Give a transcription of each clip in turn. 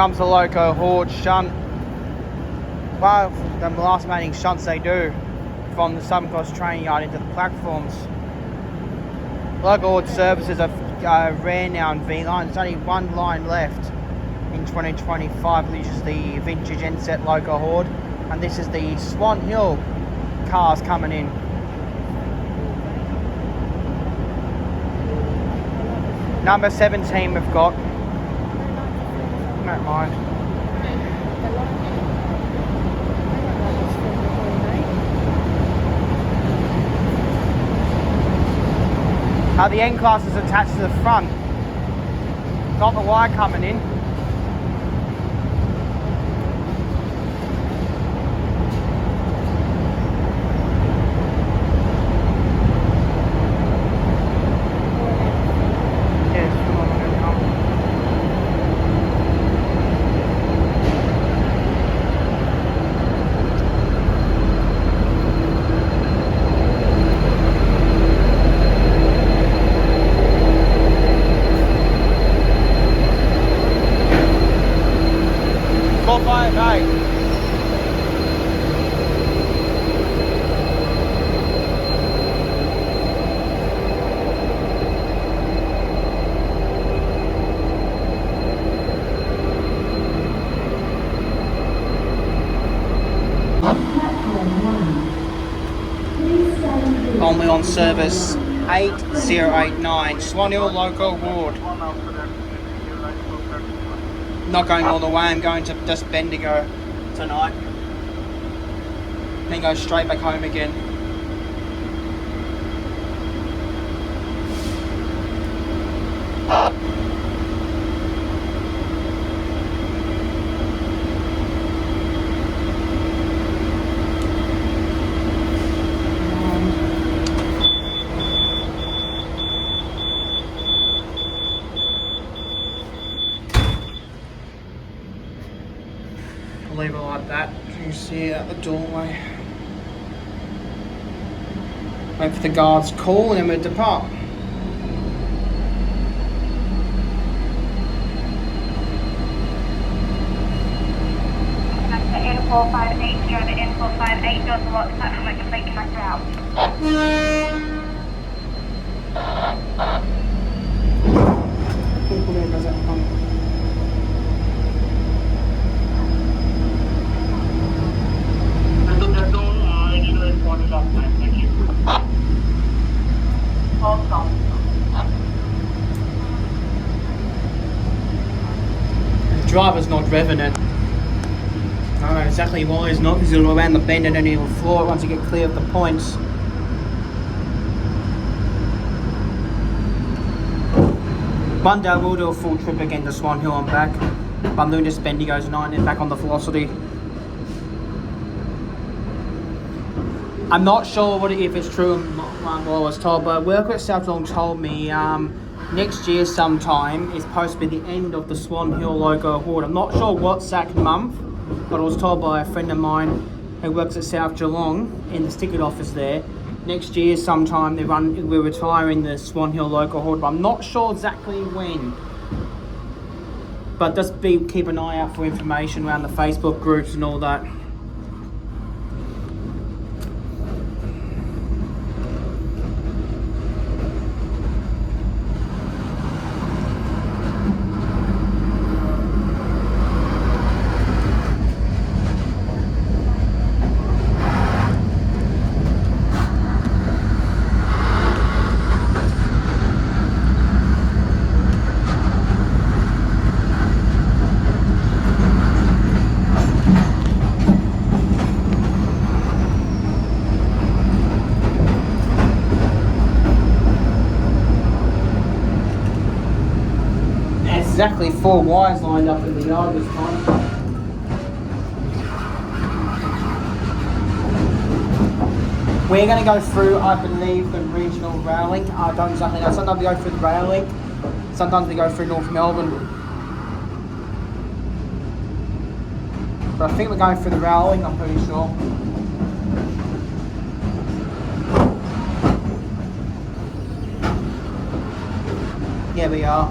comes the loco horde shunt. Well, the last remaining shunts they do from the Southern Cross train yard into the platforms. Loco horde services are rare now in V-Line. There's only one line left in 2025, which is the vintage N-set loco horde. And this is the Swan Hill cars coming in. Number 17 we've got. Don't mind. The N-Class is attached to the front. Got the wire coming in. Only on service 8089, Swan Hill Loco Ward. Not going all the way, I'm going to just Bendigo tonight. Then go straight back home again. Leave it like that. You see out the doorway. Wait for the guard's call and then we depart. That's the N4580 and the N458 does what the platform like a fake connector out. The driver's not revving it. I don't know exactly why he's not, because he'll go around the bend and then he'll floor it once you get clear of the points. One day we'll do a full trip again to Swan Hill and back. But I'm doing just Bendigo tonight and back on the Velocity. I'm not sure if it's true what I was told, but worker at South Long told me next year sometime is supposed to be the end of the Swan Hill Loco Horde. I'm not sure what exact month, but I was told by a friend of mine who works at South Geelong in the ticket office there. Next year sometime we're retiring the Swan Hill Loco Horde, but I'm not sure exactly when. But just keep an eye out for information around the Facebook groups and all that. Exactly 4 wires lined up in the yard this time. We're going to go through, I believe, the regional rail link. I don't exactly know. Sometimes we go through the rail link, sometimes we go through North Melbourne. But I think we're going through the rail link, I'm pretty sure. Yeah, we are.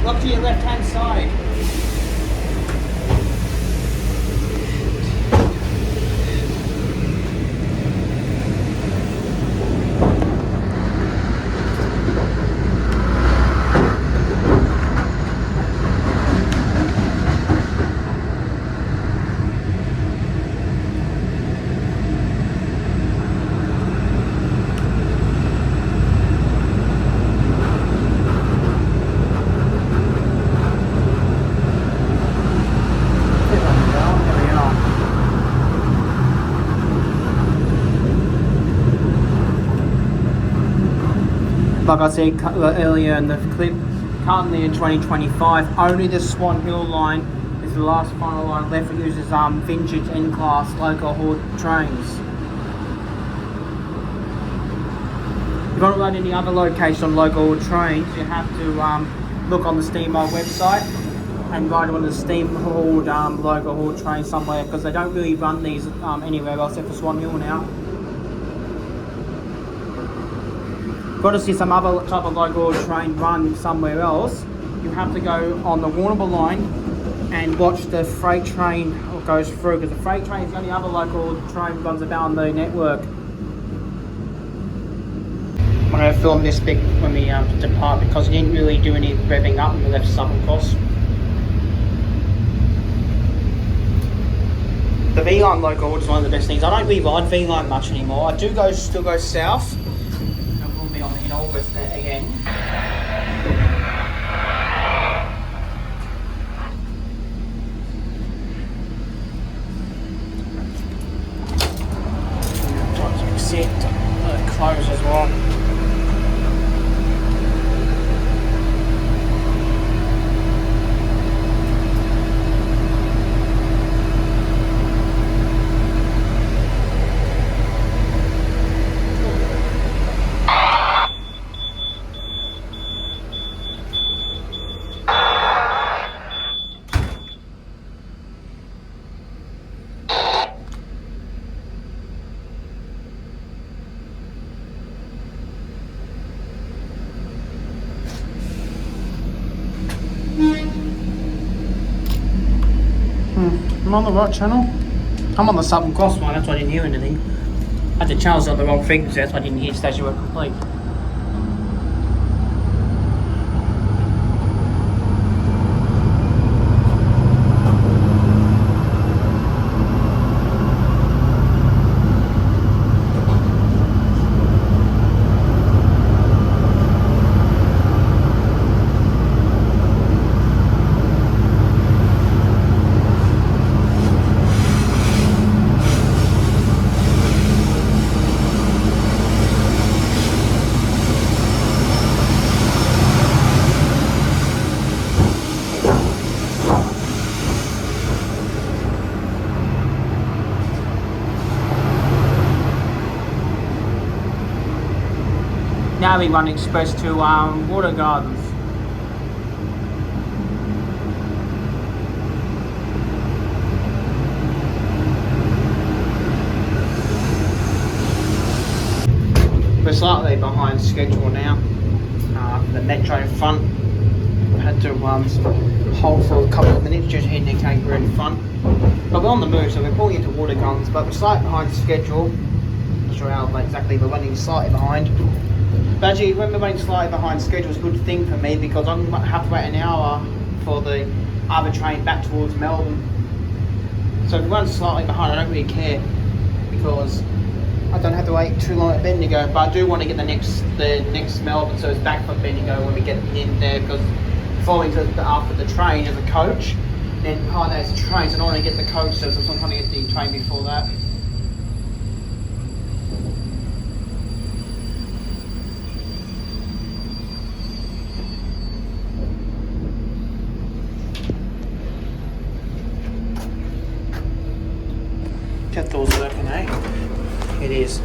Look to your left hand side. Like I said earlier in the clip, currently in 2025, only the Swan Hill line is the last final line left that uses vintage N-Class local haul trains. If you want to run any other location on local haul trains, you have to look on the Steamboat website and ride on the steam hauled local haul train somewhere, because they don't really run these anywhere else except for Swan Hill now. Got to see some other type of local train run somewhere else, you have to go on the Warrnambool line and watch the freight train goes through, because the freight train is the only other local train runs about on the network. I'm going to film this bit when we depart, because we didn't really do any revving up when we left Southern Cross. The V-Line local is one of the best things. I don't really ride V-Line much anymore. I do still go south. In August again. Trying to accept close as well. I'm on the right channel. I'm on the Southern Cross one, that's why I didn't hear anything. I had the channels on the wrong frequency, that's why I didn't hear station work complete. Now we run express to Water Gardens. We're slightly behind schedule now. The metro in front. We had to hold for a couple of minutes just to indicate we're in front. But we're on the move, so we're pulling into Water Gardens, but we're slightly behind schedule. Not sure how exactly, we're running slightly behind. But actually, when we're running slightly behind schedule, it's a good thing for me, because I'm going to have to wait an hour for the other train back towards Melbourne. So if we run slightly behind, I don't really care, because I don't have to wait too long at Bendigo. But I do want to get the next Melbourne, so it's back from Bendigo when we get in there, because following after the train is a coach, then behind that is a train, so I don't want to get the coach, so I'm trying to get the train before that. That door's working, eh? It is.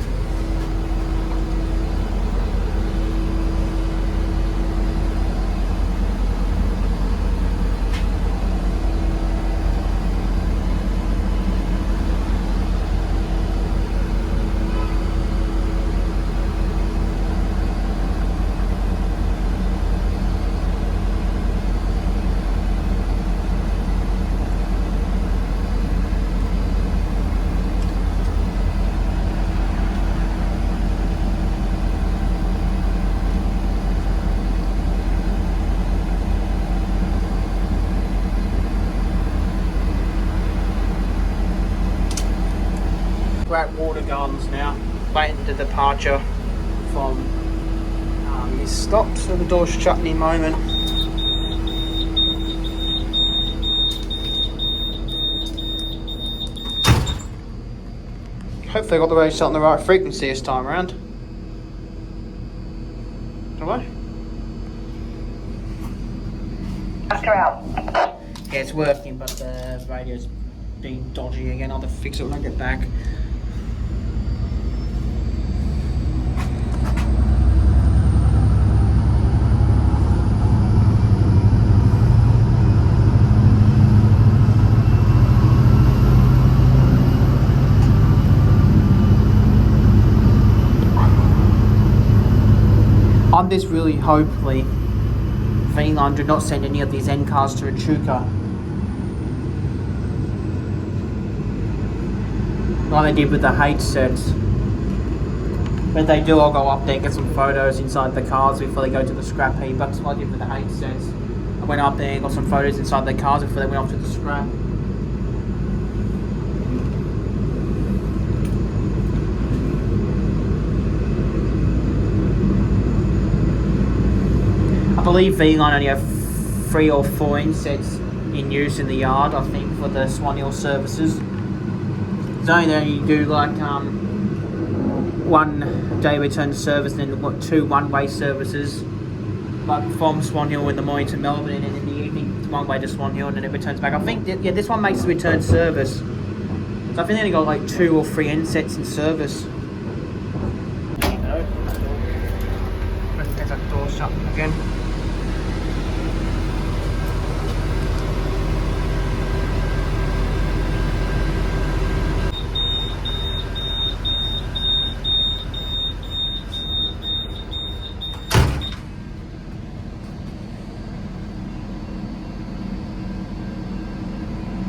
Gardens now, waiting the departure from his stop, so the door's shut any moment. Hopefully I got the radio set on the right frequency this time around. Alright? After out. Yeah, it's working, but the radio's been dodgy again. I'll have to fix it when I get back. I'm just really hopefully V-Line do not send any of these end cars to Echuca, like they did with the H sets. When they do, I'll go up there and get some photos inside the cars before they go to the scrap heap. That's what I did with the H sets. I went up there and got some photos inside the cars before they went off to the scrap. I believe V-Line only have 3 or 4 insets in use in the yard, I think, for the Swan Hill services. They only do like 1 day return service and then 2 one-way services, like from Swan Hill in the morning to Melbourne, and then in the evening 1 way to Swan Hill and then it returns back. I think yeah, this one makes the return service. So I think they only got like 2 or 3 insets in service. There you go. Let's get that door shut again.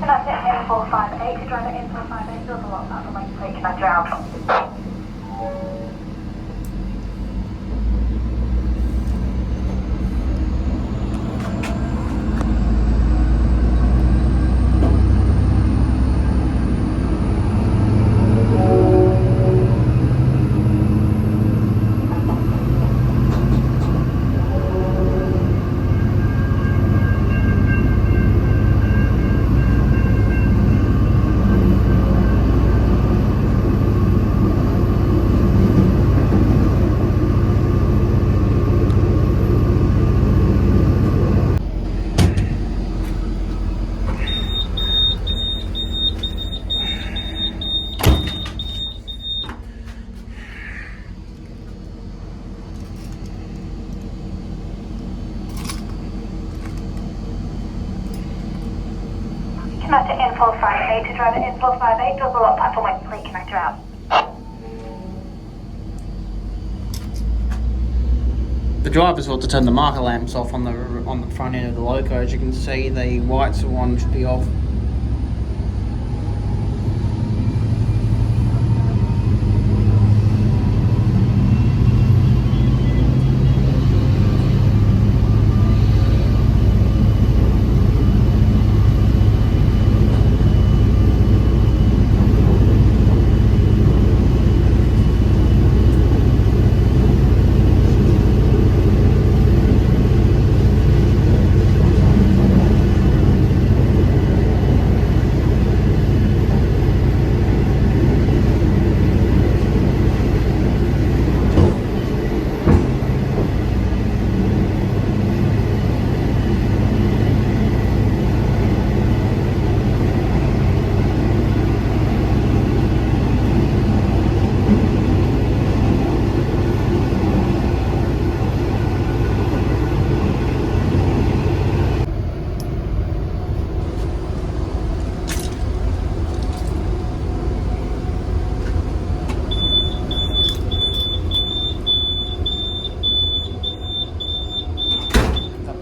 That's it, N458 to driver N458, doors are locked, that'll make plate connector out. Connector N458 to driver N458, doors are locked, platform make plate connector out. The drivers ought to turn the marker lamps off on the front end of the loco. As you can see, the white Swan should be off.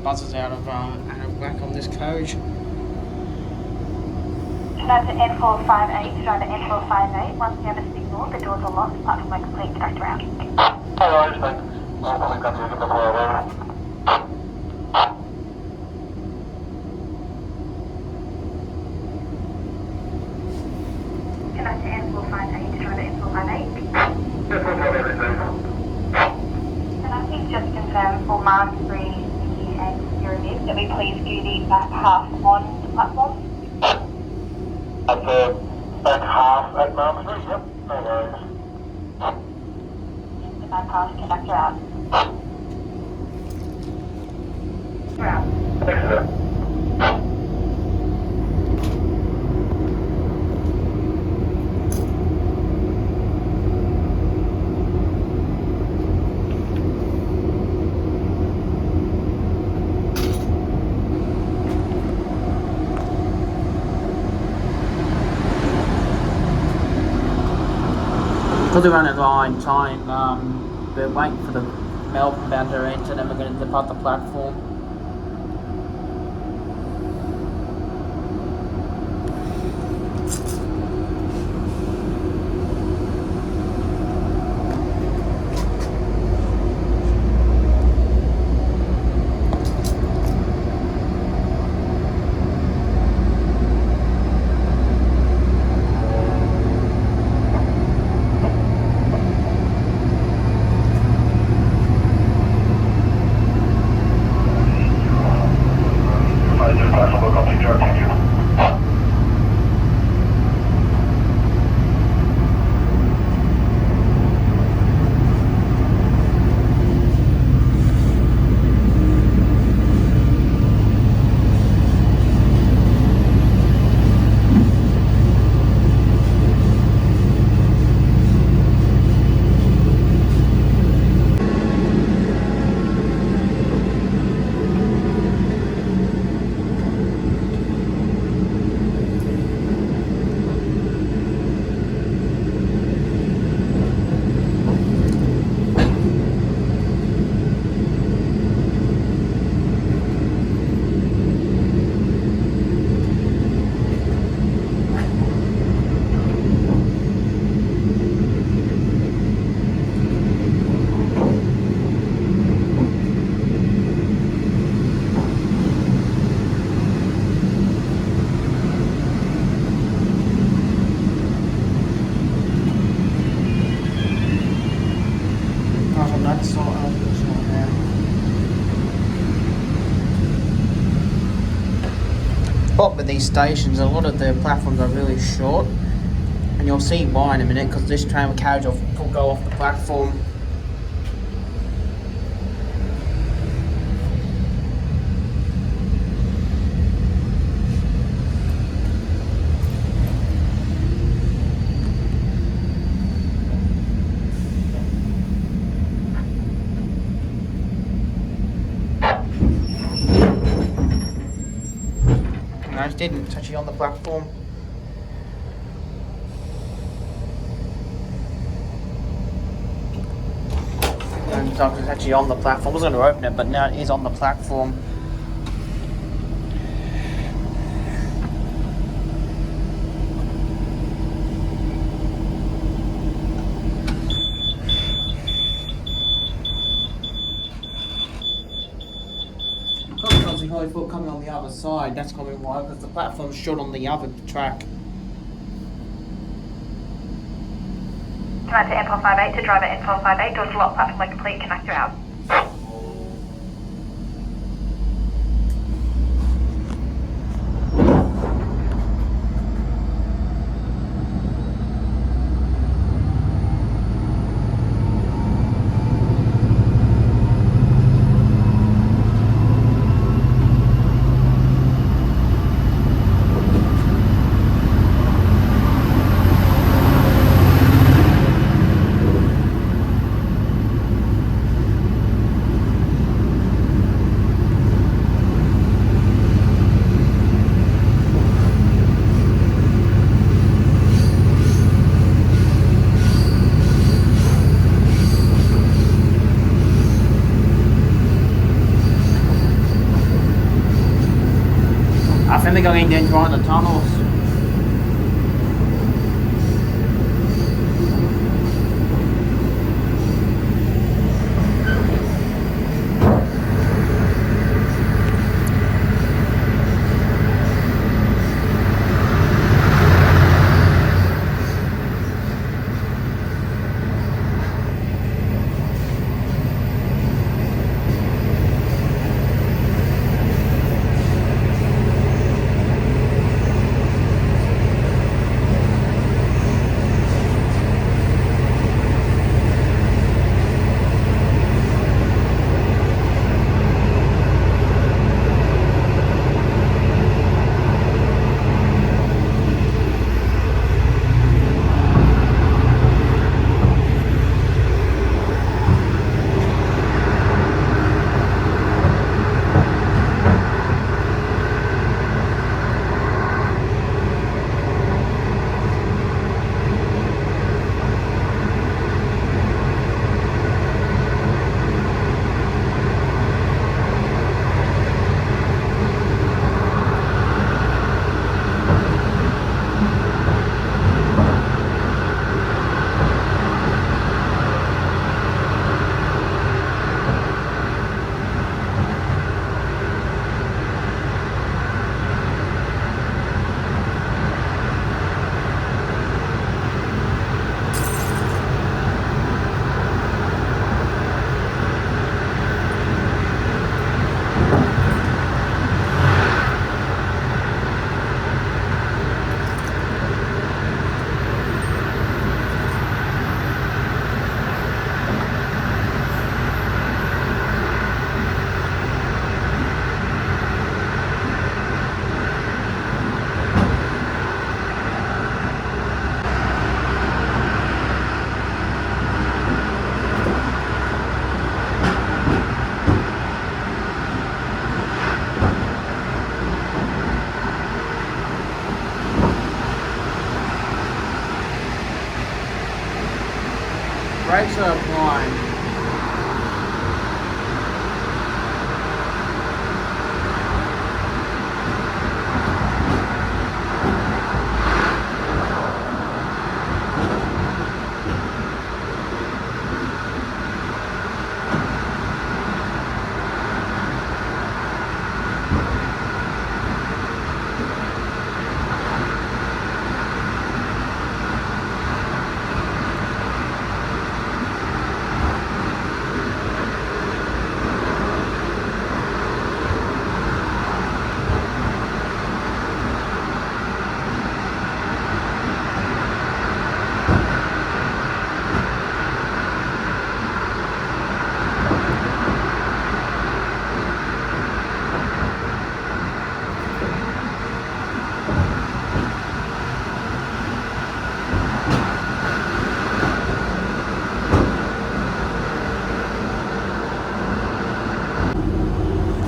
Buzzes out of whack on this coach. Connector N458 to driver N458, once you have a signal, the doors are locked, platform make plate connector out. Connector N458 to driver N458. we please view the back half on the platform? At the back half at Malm Street, yep, no worries. The back half conductor out. We're out. Thanks, sir. Because we're running line time, we're waiting for the Melbourne bound to enter, then we're going to depart the platform. But with these stations, a lot of the platforms are really short, and you'll see why in a minute, because this train carriage will go off the platform. I just didn't touch it on the platform. And it's actually on the platform. I was going to open it, but now it is on the platform. I thought coming on the other side, that's probably why, because the platform's short on the other track. Command to N458 to driver N458, doors locked, platform like complete, connector out. I think they're going in behind the tunnels. brakes are applying.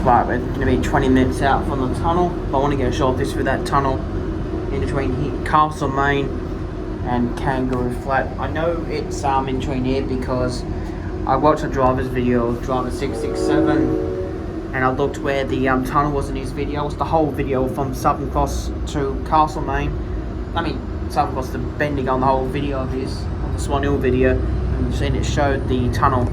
Right, we're going to be 20 minutes out from the tunnel. I want to get a shot of this through that tunnel in between here, Castle Main and Kangaroo Flat. I know it's in between here because I watched a driver's video of driver 667 and I looked where the tunnel was in his video. It's the whole video from Southern Cross to Castle Main. I mean, Southern Cross to Bendigo on the whole video of his, on the Swan Hill video, and it showed the tunnel.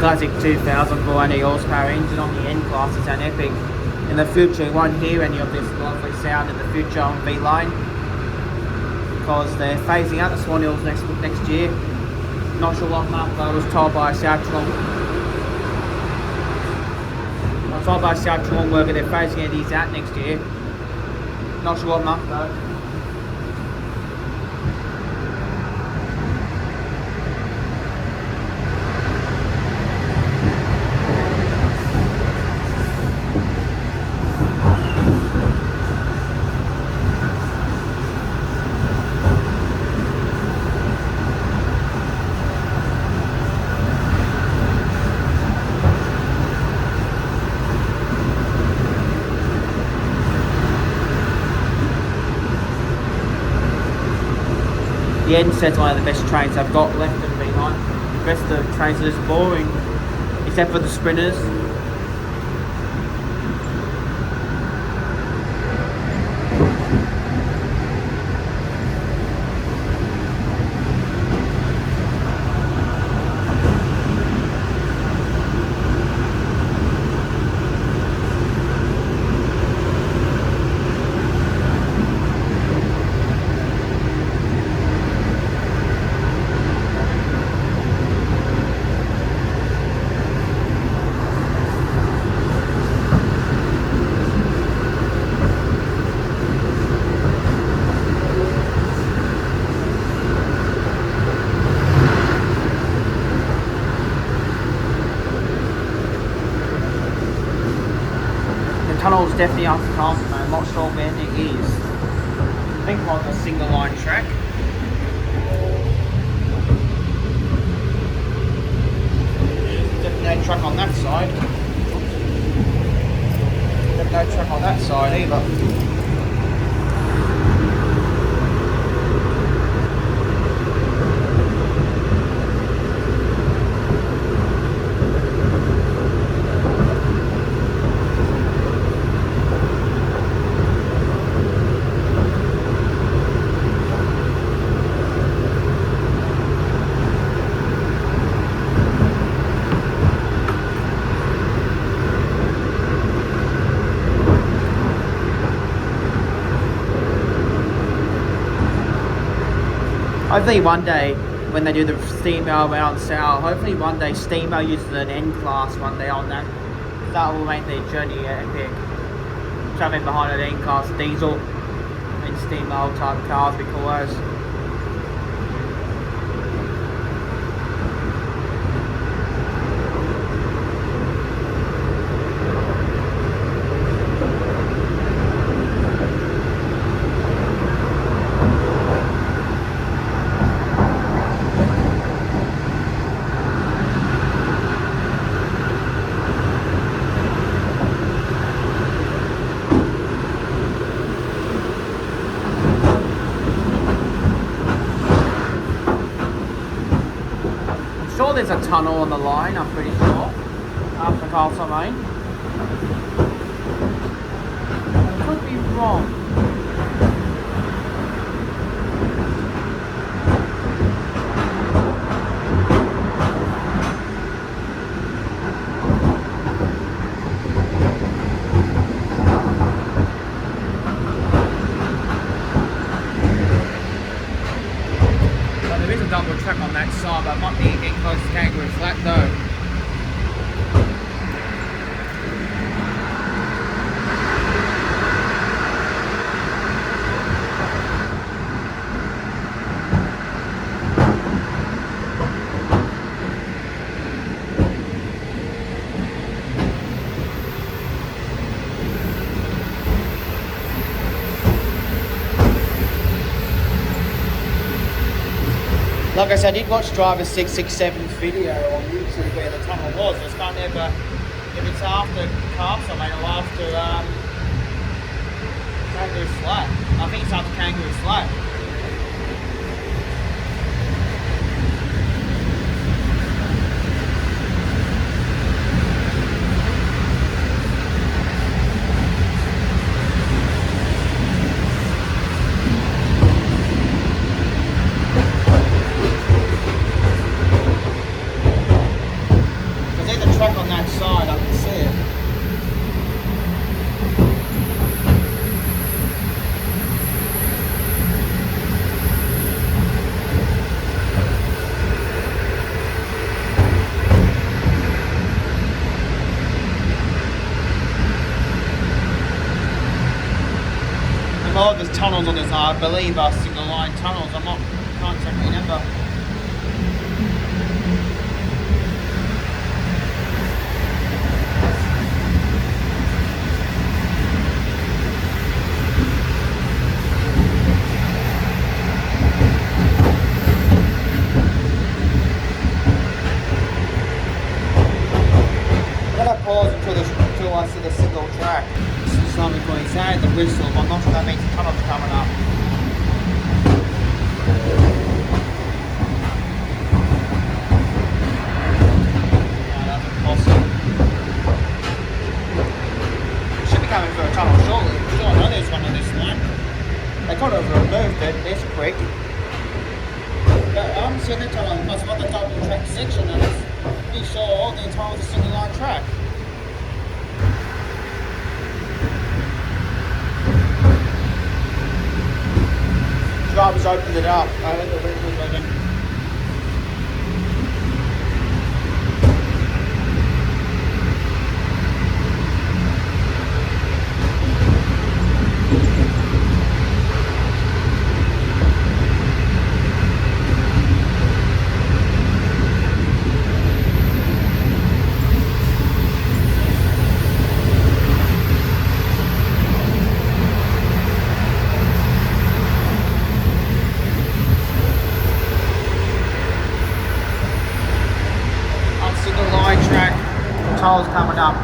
classic 2,400 horsepower engine on the N-Class is an epic. In the future, you won't hear any of this lively sound in the future on V-Line because they're phasing out the Swan Hills next year. Not sure what month, but I was told by South Geelong worker they're phasing these out next year. Not sure what month though. The N-Set's one of the best trains I've got left in V-Line. The rest of the trains are just boring, except for the sprinters. Tunnel's definitely up to pass, man. I'm not sure when it is. I think like a single line track. Definitely no track on that side. Definitely no track on that side either. Hopefully one day, when they do the steam mail around south, hopefully one day steam mail uses an N-Class one day on that. That will make their journey epic. Travelling behind an N-Class diesel and steam mail type cars would be cool as. There's a tunnel on the line, I'm pretty sure, after Castle Main. I could be wrong. There is a double track on that side, but it might be getting close to Kangaroo Flat though. Like I said, I did watch Driver 667's video on YouTube where the tunnel was. I just can't remember if it's after Castle Main or after Kangaroo Flat. I think it's after Kangaroo Flat. lot of the tunnels on this, I believe, are single line tunnels. Can't exactly remember. I'm gonna pause until I see the single track. Something going inside the whistle, but I'm not sure that means the tunnel's coming up. Yeah, that's impossible. Should be coming through a tunnel shortly. Sure, I know there's one on this line. They could have removed it this quick. But I haven't seen the tunnel. It's not the double track section, and it's pretty sure the entire was a single line track. Drivers opened it up. I heard the wind was open. Tolls coming up.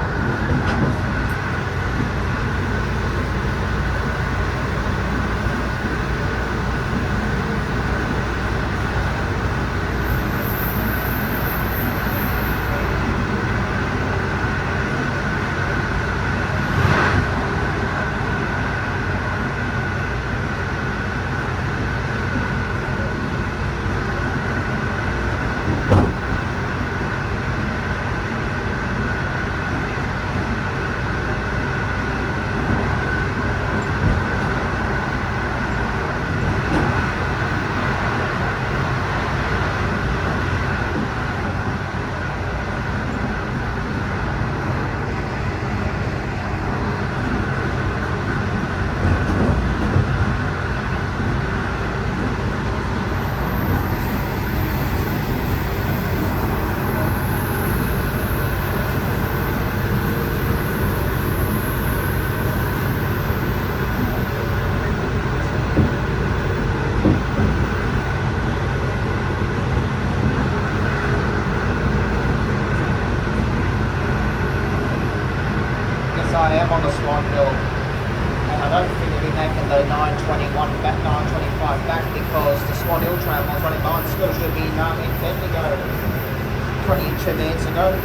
I am on the Swan Hill, and I don't think we'll be making the 921 back, 925 back, because the Swan Hill train was running behind school should have been in Bendigo 22 minutes ago.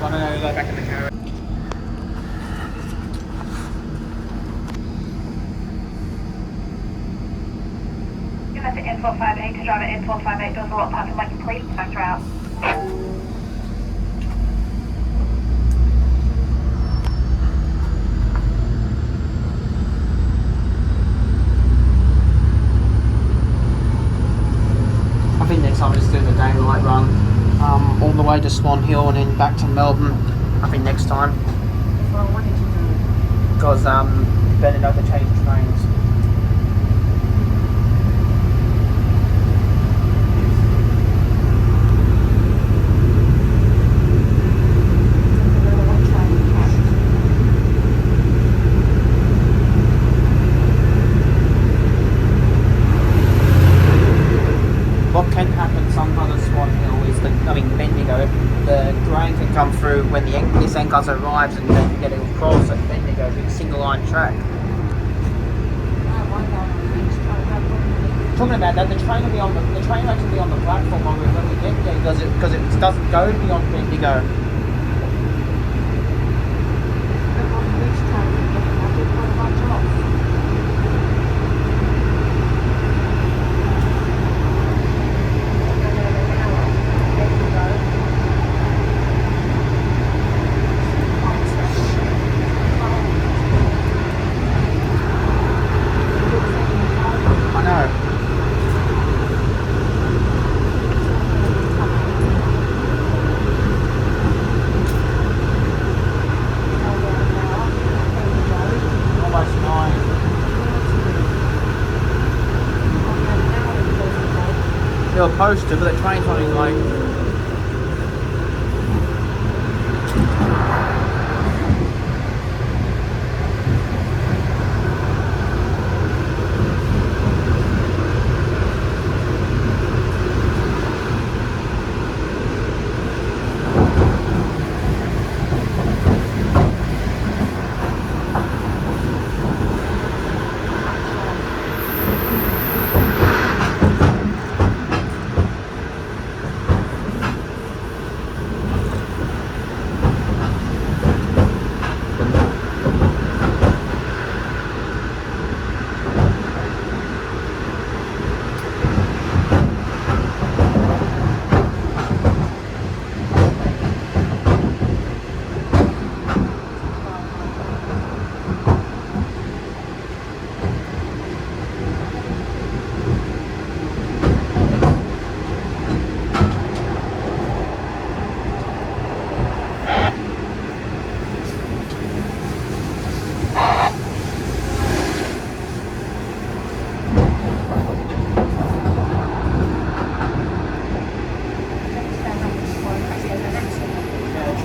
I'm gonna go back in the car. Give us an N458 to drive at N458 doors are locked up and like complete factor out. I think next time I just do the daylight run. All the way to Swan Hill and then back to Melbourne. I think next time. Well, what did you do? Because Bendigo to change trains. What can happen sometimes at Swan Hill is Bendigo, the grain can come through when this anchors arrives and then get across at Bendigo with a single line track. Talking about that, the train will actually be on the platform when we get there because it doesn't go beyond Bendigo. supposed to, but the train's running late.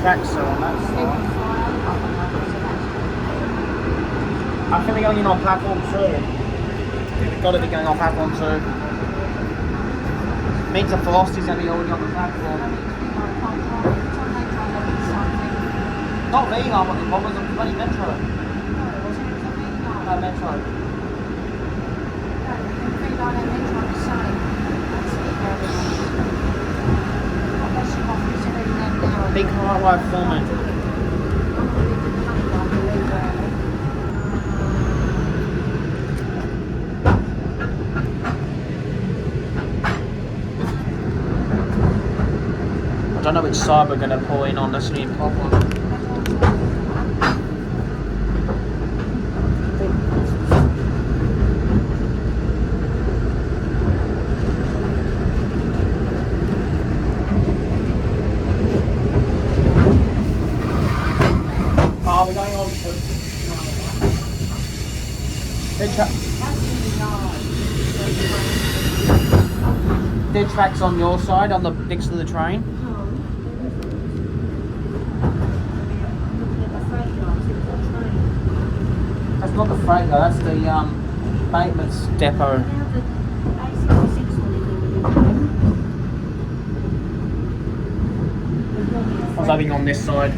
Tracks are on that side. I think they're going in on platform 2. They've got to be going on platform 2. Means the velocity's going to be already on the platform. Not VR, what was the bloody Metro? No, Metro. Big highway filming. I don't know which side we're going to pull in on this new problem. We're going on to dead tracks on your side, on the next to the train. That's not the freight though, that's the maintenance depot. I was having on this side.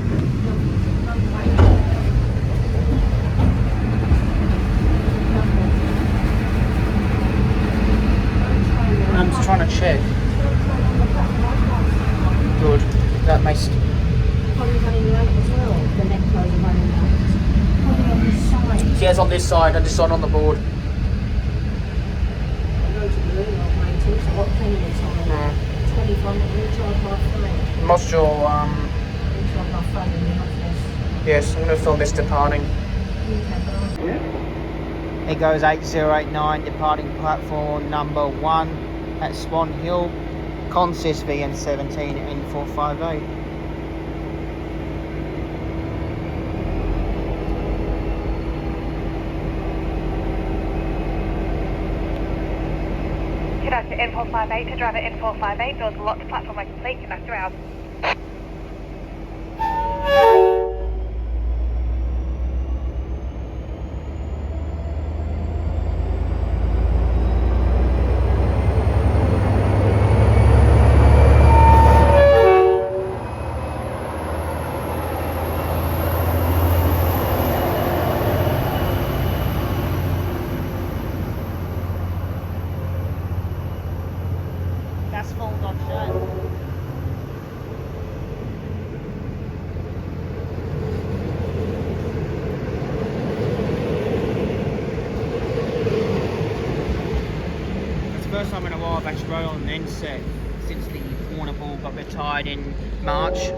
I'm just trying to check. Good. That makes. Yeah, it's on this side. I just saw it on the board. I'm not sure. Yes, I'm going to film this departing. It goes 8089, departing platform number 1 at Swan Hill, consist VN17 N458. Head out to N458 to driver N458, doors locked to platform are complete, get back to house. That's fold on shut. It's the first time in a while I've actually rode on an end set since the corner ball got retired in March.